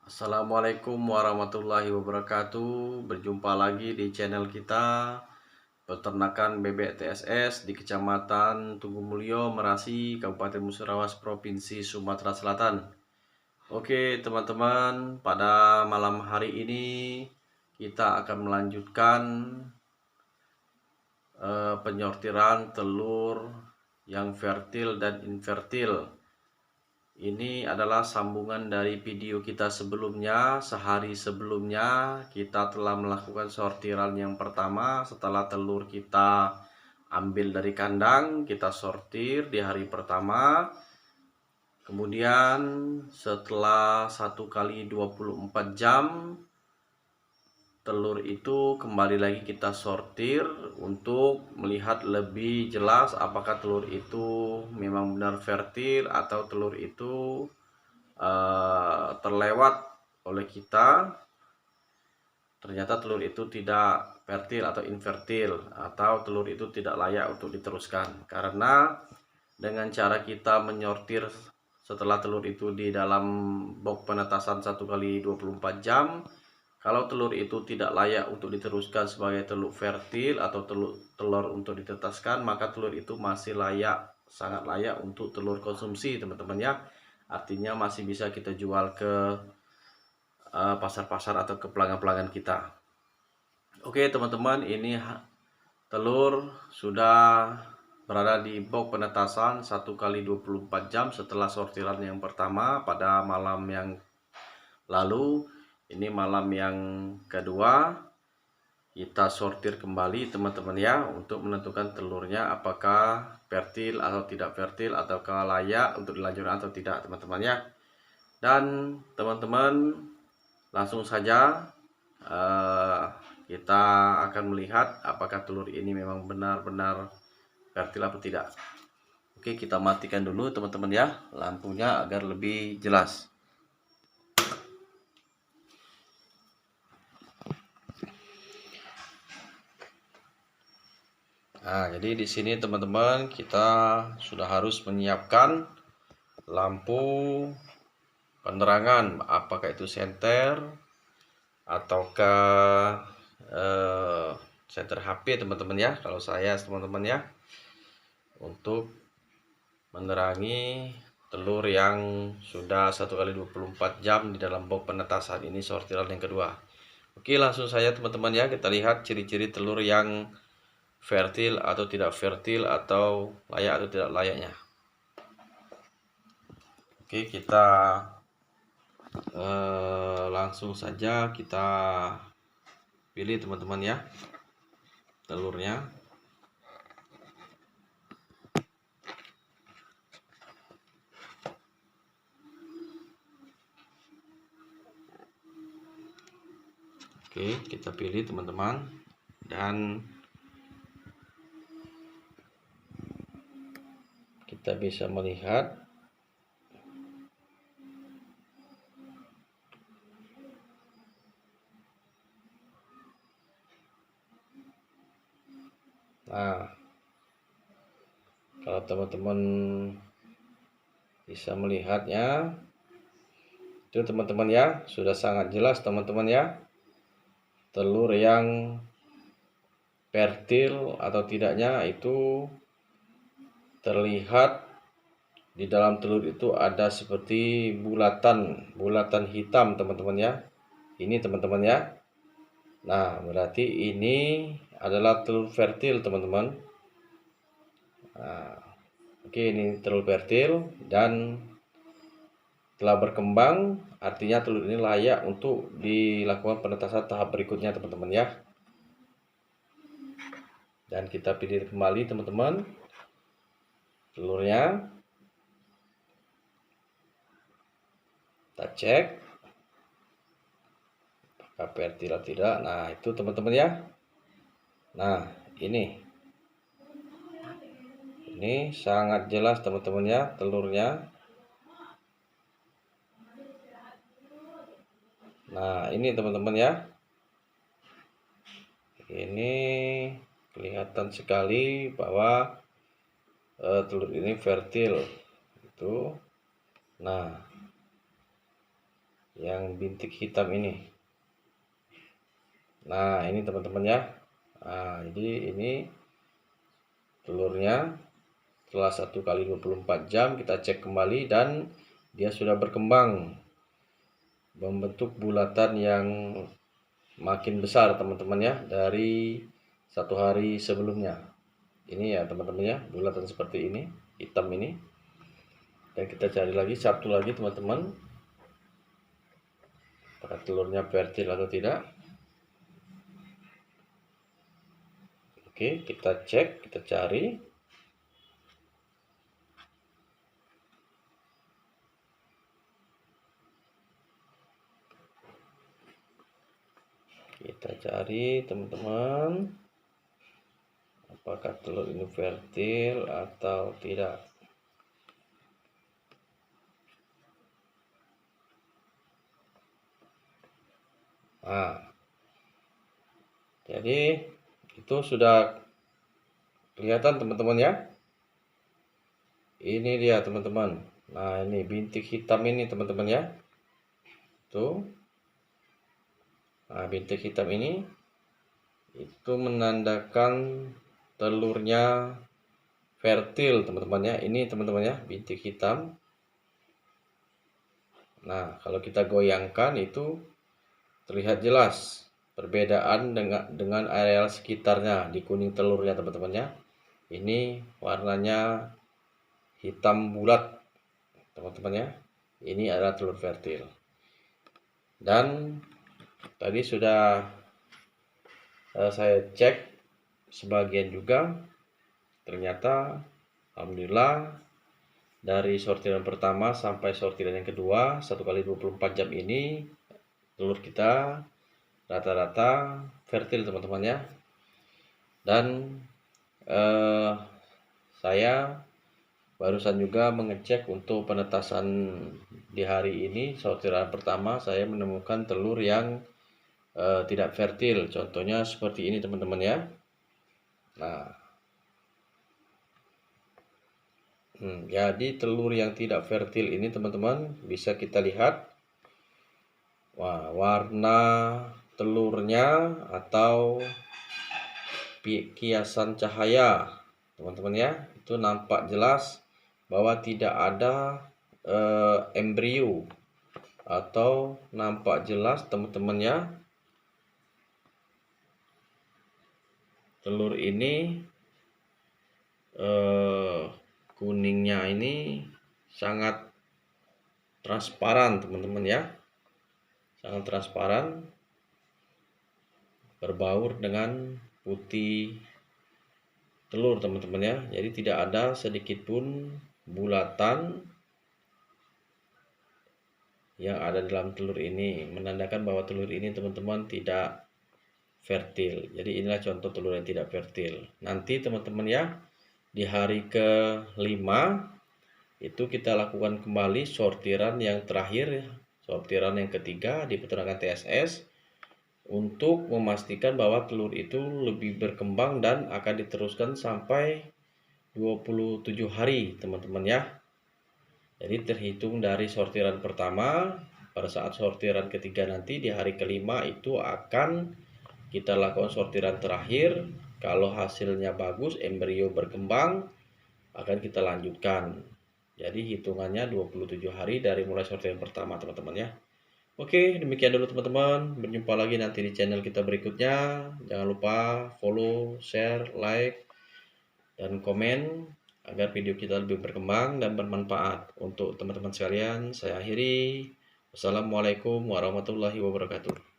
Assalamualaikum warahmatullahi wabarakatuh. Berjumpa lagi di channel kita Peternakan Bebek TSS di Kecamatan Tugu Mulyo, Merasi, Kabupaten Musirawas, Provinsi Sumatera Selatan. Oke teman-teman, pada malam hari ini kita akan melanjutkan penyortiran telur yang fertil dan infertil. Ini adalah sambungan dari video kita sebelumnya. Sehari sebelumnya kita telah melakukan sortiran yang pertama. Setelah telur kita ambil dari kandang, kita sortir di hari pertama. Kemudian setelah 1 kali 24 jam, telur itu kembali lagi kita sortir untuk melihat lebih jelas apakah telur itu memang benar fertil atau telur itu terlewat oleh kita, ternyata telur itu tidak fertil atau infertil, atau telur itu tidak layak untuk diteruskan. Karena dengan cara kita menyortir setelah telur itu di dalam box penetasan 1 kali 24 jam, kalau telur itu tidak layak untuk diteruskan sebagai telur fertil atau telur untuk ditetaskan, maka telur itu masih layak, sangat layak untuk telur konsumsi teman-teman ya. Artinya masih bisa kita jual ke pasar-pasar atau ke pelanggan-pelanggan kita. Oke teman-teman, ini telur sudah berada di box penetasan 1 kali 24 jam setelah sortiran yang pertama pada malam yang lalu. Ini malam yang kedua, kita sortir kembali teman-teman ya, untuk menentukan telurnya apakah fertil atau tidak fertil, ataukah layak untuk dilanjutkan atau tidak teman-teman ya. Dan teman-teman langsung saja kita akan melihat apakah telur ini memang benar-benar fertil atau tidak. Oke, kita matikan dulu teman-teman ya lampunya agar lebih jelas. Nah, jadi di sini teman-teman kita sudah harus menyiapkan lampu penerangan, apakah itu senter ataukah senter HP teman-teman ya. Kalau saya teman-teman ya, untuk menerangi telur yang sudah 1 kali 24 jam di dalam box penetasan. Ini sortiran yang kedua. Oke, langsung saja teman-teman ya, kita lihat ciri-ciri telur yang fertil atau tidak fertil, atau layak atau tidak layaknya. Oke, kita langsung saja kita pilih teman-teman ya telurnya. Oke, kita pilih teman-teman, dan kita bisa melihat nah, kalau teman-teman bisa melihatnya itu teman-teman ya, sudah sangat jelas teman-teman ya, telur yang fertil atau tidaknya itu terlihat. Di dalam telur itu ada seperti bulatan hitam teman-teman ya. Ini teman-teman ya. Nah, berarti ini adalah telur fertil teman-teman. Nah, oke, ini telur fertil dan telah berkembang, artinya telur ini layak untuk dilakukan penetasan tahap berikutnya teman-teman ya. Dan kita pilih kembali teman-teman telurnya, kita cek apakah fertil atau tidak. Nah, itu teman-teman ya. Nah, ini sangat jelas teman-teman ya telurnya. Nah, ini teman-teman ya, ini kelihatan sekali bahwa telur ini fertil itu. Nah, yang bintik hitam ini. Nah, ini teman-teman ya. Nah, jadi ini telurnya setelah 1 kali 24 jam kita cek kembali dan dia sudah berkembang membentuk bulatan yang makin besar teman-teman ya dari 1 hari sebelumnya. Ini ya teman-teman ya, bulatan seperti ini, hitam ini. Dan kita cari lagi satu lagi teman-teman, apakah telurnya fertil atau tidak. Oke, kita cek, kita cari. Kita cari teman-teman, apakah telur ini fertil atau tidak. Nah, jadi itu sudah kelihatan teman-teman ya. Ini dia teman-teman. Nah, ini bintik hitam ini teman-teman ya. Tuh. Nah, bintik hitam ini itu menandakan telurnya fertil teman-teman ya. Ini teman-teman ya, bintik hitam. Nah, kalau kita goyangkan itu terlihat jelas perbedaan dengan areal sekitarnya di kuning telurnya teman-teman ya. Ini warnanya hitam bulat teman-teman ya. Ini adalah telur fertil. Dan tadi sudah saya cek sebagian juga, ternyata alhamdulillah dari sortiran pertama sampai sortiran yang kedua 1 kali 24 jam ini telur kita rata-rata fertil teman-teman ya. Dan saya barusan juga mengecek untuk penetasan di hari ini sortiran pertama, saya menemukan telur yang tidak fertil. Contohnya seperti ini teman-teman ya. Nah, jadi telur yang tidak fertil ini teman-teman bisa kita lihat. Wah, warna telurnya atau kiasan cahaya teman-teman ya, itu nampak jelas bahwa tidak ada embrio, atau nampak jelas teman-teman ya, telur ini kuningnya ini sangat transparan teman-teman ya, sangat transparan berbaur dengan putih telur teman-teman ya. Jadi tidak ada sedikit pun bulatan yang ada dalam telur ini, menandakan bahwa telur ini teman-teman tidak fertil. Jadi inilah contoh telur yang tidak fertil. Nanti teman-teman ya, di hari ke-5 itu kita lakukan kembali sortiran yang terakhir, sortiran yang ketiga di peternakan TSS, untuk memastikan bahwa telur itu lebih berkembang dan akan diteruskan sampai 27 hari teman-teman ya. Jadi terhitung dari sortiran pertama, pada saat sortiran ketiga nanti di hari ke-5 itu akan kita lakukan sortiran terakhir. Kalau hasilnya bagus, embrio berkembang, akan kita lanjutkan. Jadi hitungannya 27 hari dari mulai sortiran pertama teman-teman ya. Oke, demikian dulu teman-teman. Berjumpa lagi nanti di channel kita berikutnya. Jangan lupa follow, share, like, dan komen agar video kita lebih berkembang dan bermanfaat. Untuk teman-teman sekalian, saya akhiri. Wassalamualaikum warahmatullahi wabarakatuh.